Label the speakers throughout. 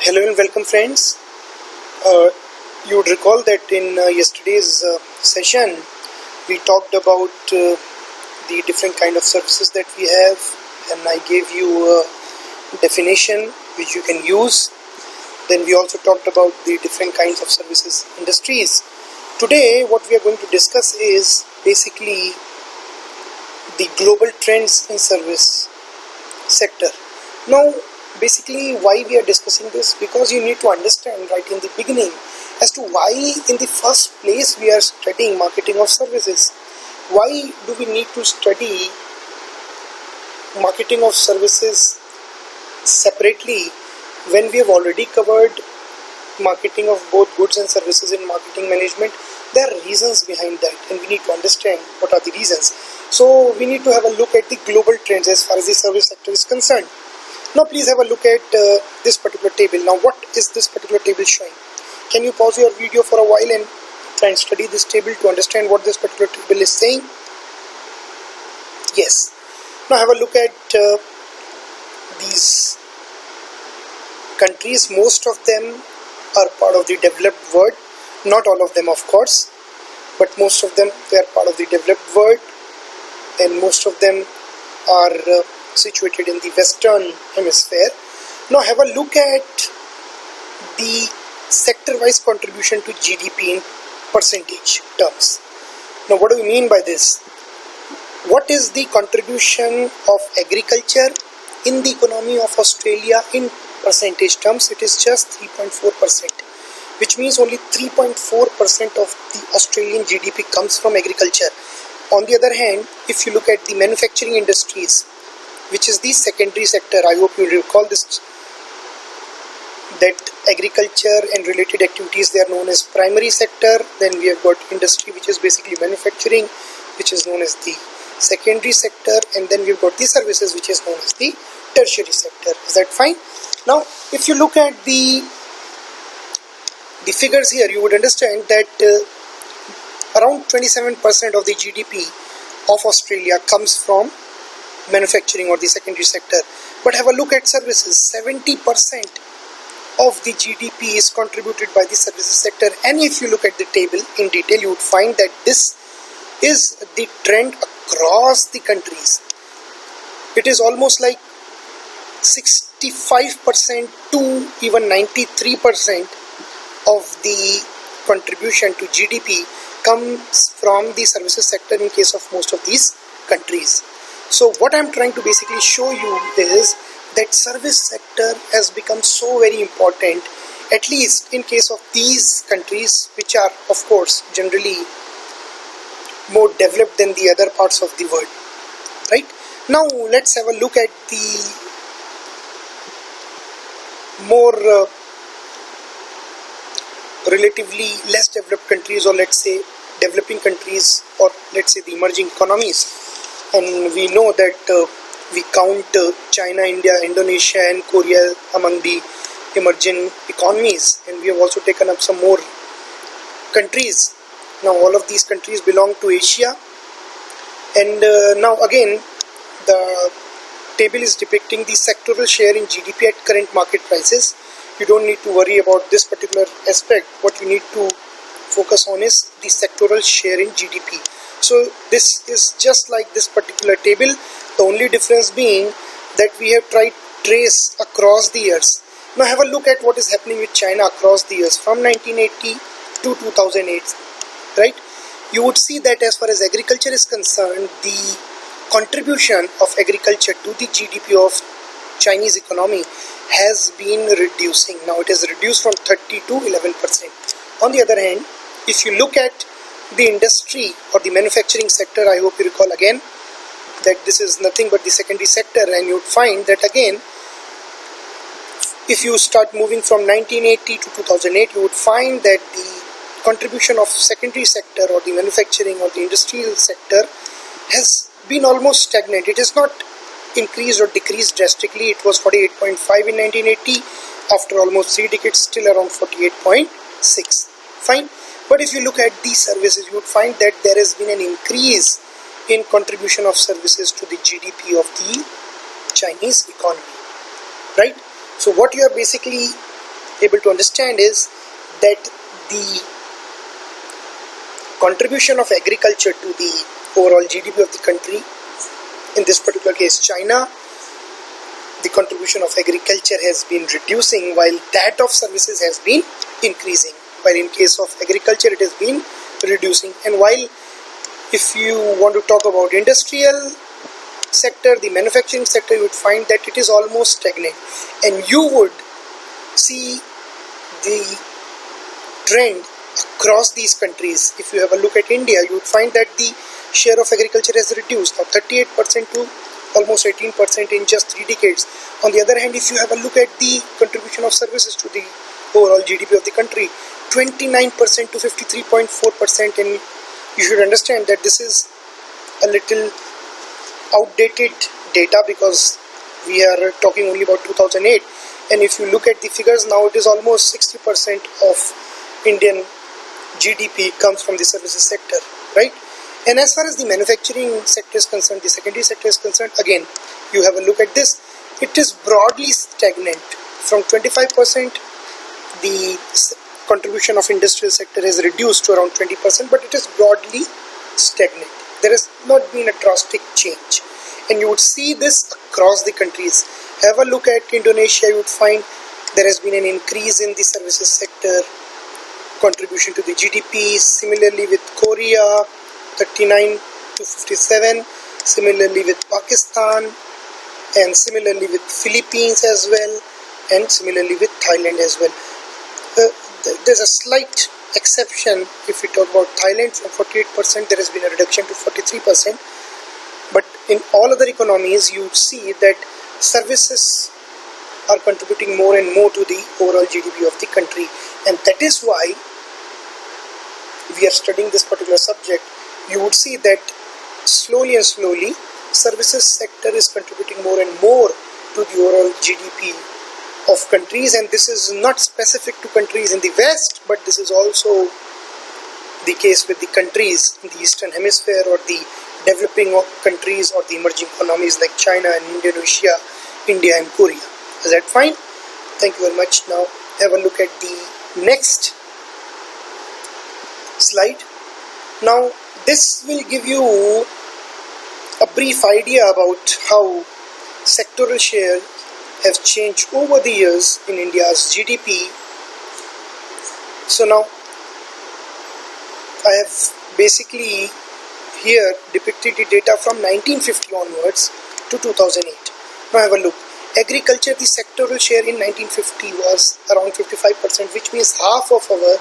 Speaker 1: Hello and welcome, friends. You would recall that in yesterday's session we talked about the different kind of services that we have, and I gave you a definition which you can use. Then we also talked about the different kinds of services industries. Today what we are going to discuss is basically the global trends in service sector. Now basically why we are discussing this, because you need to understand right in the beginning as to why in the first place we are studying marketing of services. Why do we need to study marketing of services separately when we have already covered marketing of both goods and services in marketing management? There are reasons behind that, and we need to understand what are the reasons. So we need to have a look at the global trends as far as the service sector is concerned. Now please have a look at this particular table. Now what is this particular table showing? Can you pause your video for a while and try and study this table to understand what this particular table is saying? Yes. Now have a look at these countries. Most of them are part of the developed world. Not all of them, of course, but most of them are part of the developed world, and most of them are situated in the Western Hemisphere. Now have a look at the sector-wise contribution to GDP in percentage terms. Now what do we mean by this? What is the contribution of agriculture in the economy of Australia in percentage terms? It is just 3.4%, which means only 3.4% of the Australian GDP comes from agriculture. On the other hand, if you look at the manufacturing industries, which is the secondary sector, I hope you recall this, that agriculture and related activities, they are known as primary sector. Then we have got industry, which is basically manufacturing, which is known as the secondary sector, and then we've got the services, which is known as the tertiary sector. Is that fine? Now if you look at the figures here, you would understand that around 27% of the GDP of Australia comes from manufacturing or the secondary sector. But have a look at services. 70% of the GDP is contributed by the services sector, and if you look at the table in detail, you would find that this is the trend across the countries. It is almost like 65% to even 93% of the contribution to GDP comes from the services sector in case of most of these countries. So what I'm trying to basically show you is that service sector has become so very important, at least in case of these countries, which are of course generally more developed than the other parts of the world, right? Now let's have a look at the more relatively less developed countries, or let's say developing countries, or let's say the emerging economies. And we know that we count China, India, Indonesia and Korea among the emerging economies, and we have also taken up some more countries. Now all of these countries belong to Asia, and now again the table is depicting the sectoral share in GDP at current market prices. You don't need to worry about this particular aspect. What you need to focus on is the sectoral share in GDP. So this is just like this particular table, the only difference being that we have tried trace across the years. Now have a look at what is happening with China across the years from 1980 to 2008, right? You would see that as far as agriculture is concerned, the contribution of agriculture to the GDP of Chinese economy has been reducing. Now it has reduced from 30 to 11%. On the other hand, if you look at the industry or the manufacturing sector, I hope you recall again that this is nothing but the secondary sector, and you would find that again, if you start moving from 1980 to 2008, you would find that the contribution of secondary sector or the manufacturing or the industrial sector has been almost stagnant. It has not increased or decreased drastically. It was 48.5 in 1980. After almost 3 decades, still around 48.6. Fine. But if you look at these services, you would find that there has been an increase in contribution of services to the GDP of the Chinese economy, right? So what you are basically able to understand is that the contribution of agriculture to the overall GDP of the country, in this particular case China, the contribution of agriculture has been reducing while that of services has been increasing. While in case of agriculture it has been reducing, and while if you want to talk about industrial sector, the manufacturing sector, you would find that it is almost stagnant, and you would see the trend across these countries. If you have a look at India, you would find that the share of agriculture has reduced, now 38% to almost 18% in just 3 decades. On the other hand, if you have a look at the contribution of services to the overall GDP of the country, 29% to 53.4%, and you should understand that this is a little outdated data because we are talking only about 2008, and if you look at the figures now, it is almost 60% of Indian GDP comes from the services sector, right? And as far as the manufacturing sector is concerned, the secondary sector is concerned, again, you have a look at this, it is broadly stagnant. From 25%, the contribution of industrial sector has reduced to around 20%, but it is broadly stagnant. There has not been a drastic change, and you would see this across the countries. Have a look at Indonesia, you would find there has been an increase in the services sector contribution to the GDP. Similarly with Korea, 39 to 57, similarly with Pakistan, and similarly with Philippines as well, and similarly with Thailand as well. There's a slight exception if we talk about Thailand. From 48% there has been a reduction to 43%, but in all other economies you see that services are contributing more and more to the overall GDP of the country, and that is why we are studying this particular subject. You would see that slowly and slowly services sector is contributing more and more to the overall GDP of countries, and this is not specific to countries in the West, but this is also the case with the countries in the Eastern Hemisphere, or the developing countries, or the emerging economies like China and Indonesia, India and Korea. Is that fine? Thank you very much. Now have a look at the next slide. Now this will give you a brief idea about how sectoral share have changed over the years in India's GDP. So now I have basically here depicted the data from 1950 onwards to 2008. Now have a look. Agriculture, the sectoral share in 1950 was around 55%, which means half of our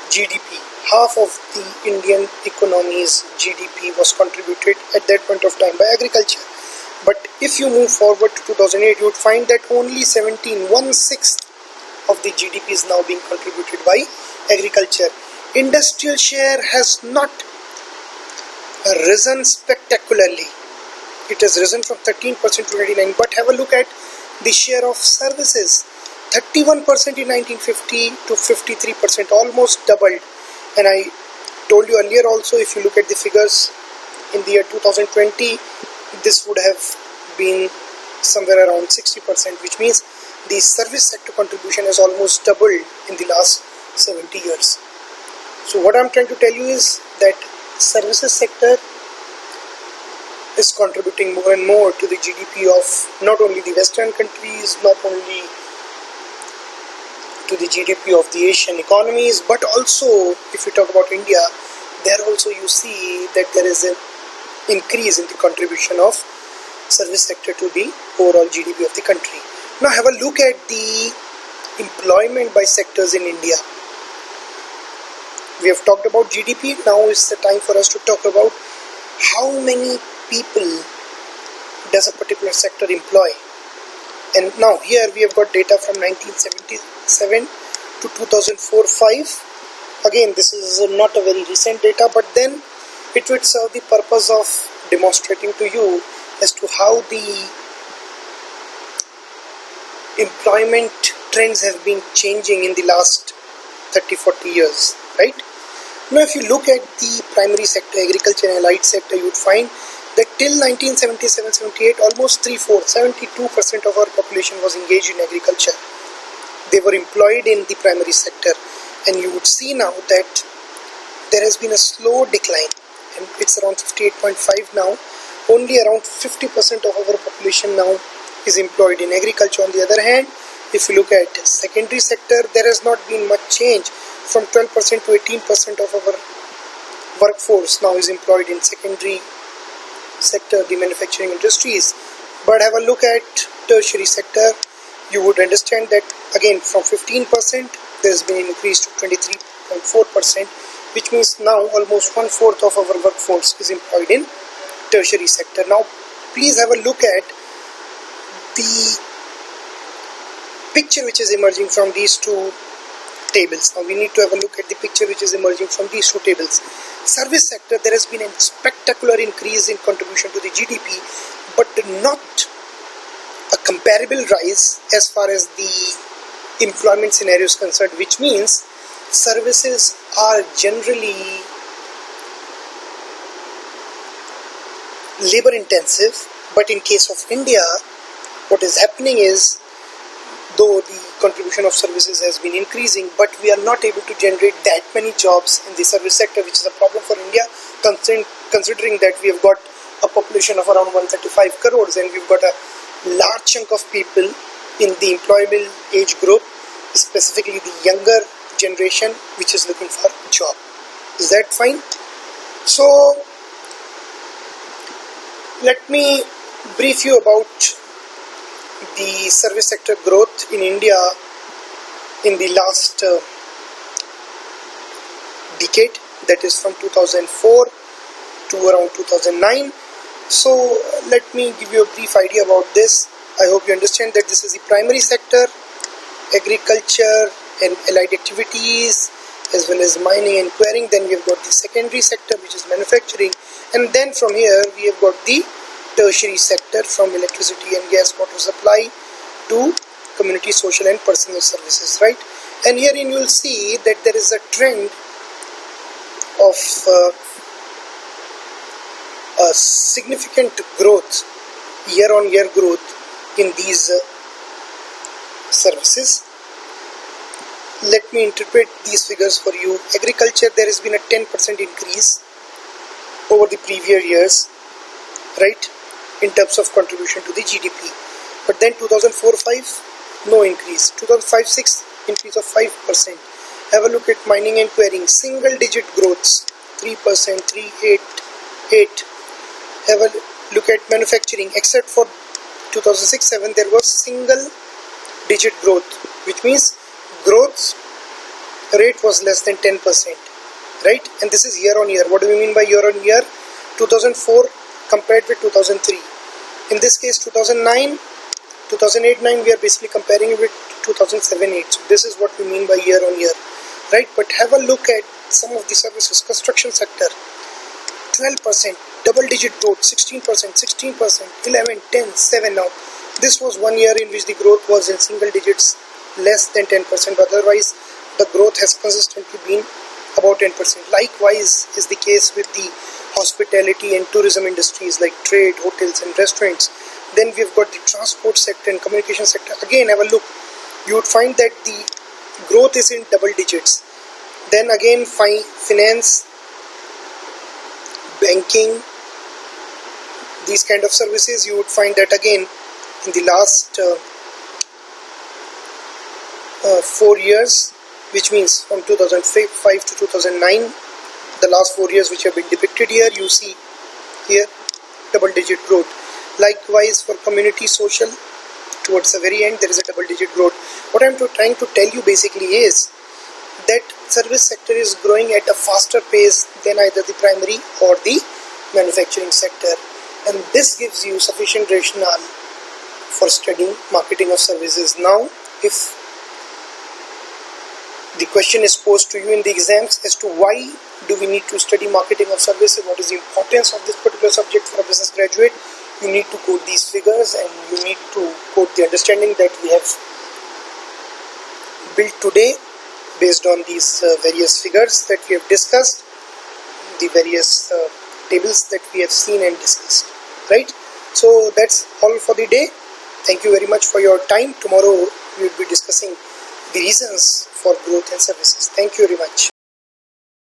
Speaker 1: GDP, half of the Indian economy's GDP was contributed at that point of time by agriculture. But if you move forward to 2008, you would find that only 1/6 of the GDP is now being contributed by agriculture. Industrial share has not risen spectacularly. It has risen from 13% to 29%. But have a look at the share of services. 31% in 1950 to 53%, almost doubled. And I told you earlier also, if you look at the figures in the year 2020, this would have been somewhere around 60%, which means the service sector contribution has almost doubled in the last 70 years. So what I'm trying to tell you is that services sector is contributing more and more to the GDP of not only the Western countries, not only to the GDP of the Asian economies, but also if you talk about India, there also you see that there is an increase in the contribution of service sector to the overall GDP of the country. Now have a look at the employment by sectors in India. We have talked about GDP. Now is the time for us to talk about how many people does a particular sector employ. And now here we have got data from 1977 to 2004-5. Again, this is not a very recent data, but then it would serve the purpose of demonstrating to you as to how the employment trends have been changing in the last 30-40 years, right? Now if you look at the primary sector, agriculture and allied sector, you would find that till 1977-78, almost 3/4, 72% of our population was engaged in agriculture. they were employed in the primary sector. And you would see now that there has been a slow decline, and it's around 58.5 now. Only around 50% of our population now is employed in agriculture. On the other hand, if you look at secondary sector, there has not been much change. From 12% to 18% of our workforce now is employed in secondary sector, the manufacturing industries. But have a look at tertiary sector, you would understand that again from 15% there has been an increase to 23.4%, which means now almost 1/4 of our workforce is employed in tertiary sector. Now please have a look at the picture which is emerging from these two tables. Now we need to have a look at the picture which is emerging from these two tables. Service sector, there has been a spectacular increase in contribution to the GDP, but not a comparable rise as far as the employment scenario is concerned, which means services are generally labor intensive. But in case of India, what is happening is, though the contribution of services has been increasing, but we are not able to generate that many jobs in the service sector, which is a problem for India, considering that we have got a population of around 135 crores and we've got a large chunk of people in the employable age group, specifically the younger generation, which is looking for a job. Is that fine? So let me brief you about the service sector growth in India in the last decade, that is from 2004 to around 2009. So let me give you a brief idea about this. I hope you understand that this is the primary sector, agriculture and allied activities, as well as mining and quarrying. Then we have got the secondary sector, which is manufacturing, and then from here we have got the tertiary sector, from electricity and gas, water supply to community, social and personal services, right? And herein you will see that there is a trend of a significant growth, year-on-year growth in these services. Let me interpret these figures for you. Agriculture, there has been a 10% increase over the previous years, right, in terms of contribution to the GDP. But then 2004-05, no increase. 2005-06, increase of 5%. Have a look at mining and quarrying, single digit growths, 3%, 3, 8. Have a look at manufacturing, except for 2006-07, there was single digit growth, which means growth rate was less than 10%, right? And this is year on year. What do we mean by year on year? 2004 compared with 2003. In this case 2009, 2008-09, we are basically comparing it with 2007-08. So this is what we mean by year on year, right? But have a look at some of the services. Construction sector, 12%, double digit growth, 16%, 16%, 11, 10, 7 now. This was 1 year in which the growth was in single digits, less than 10%, but otherwise the growth has consistently been about 10%. Likewise is the case with the hospitality and tourism industries like trade, hotels and restaurants. Then we've got the transport sector and communication sector. Again, have a look. You would find that the growth is in double digits. Then again, finance, banking, these kind of services, you would find that again in the last 4 years, which means from 2005 to 2009, the last 4 years which have been depicted here, you see here double digit growth. Likewise for community, social, towards the very end there is a double digit growth. What I'm trying to tell you basically is that service sector is growing at a faster pace than either the primary or the manufacturing sector, and this gives you sufficient rationale for studying marketing of services. Now if the question is posed to you in the exams as to why do we need to study marketing of services, what is the importance of this particular subject for a business graduate, you need to quote these figures and you need to quote the understanding that we have built today based on these various figures that we have discussed, the various tables that we have seen and discussed, right? So that's all for the day. Thank you very much for your time. Tomorrow we will be discussing the reasons for growth and services. Thank you very much.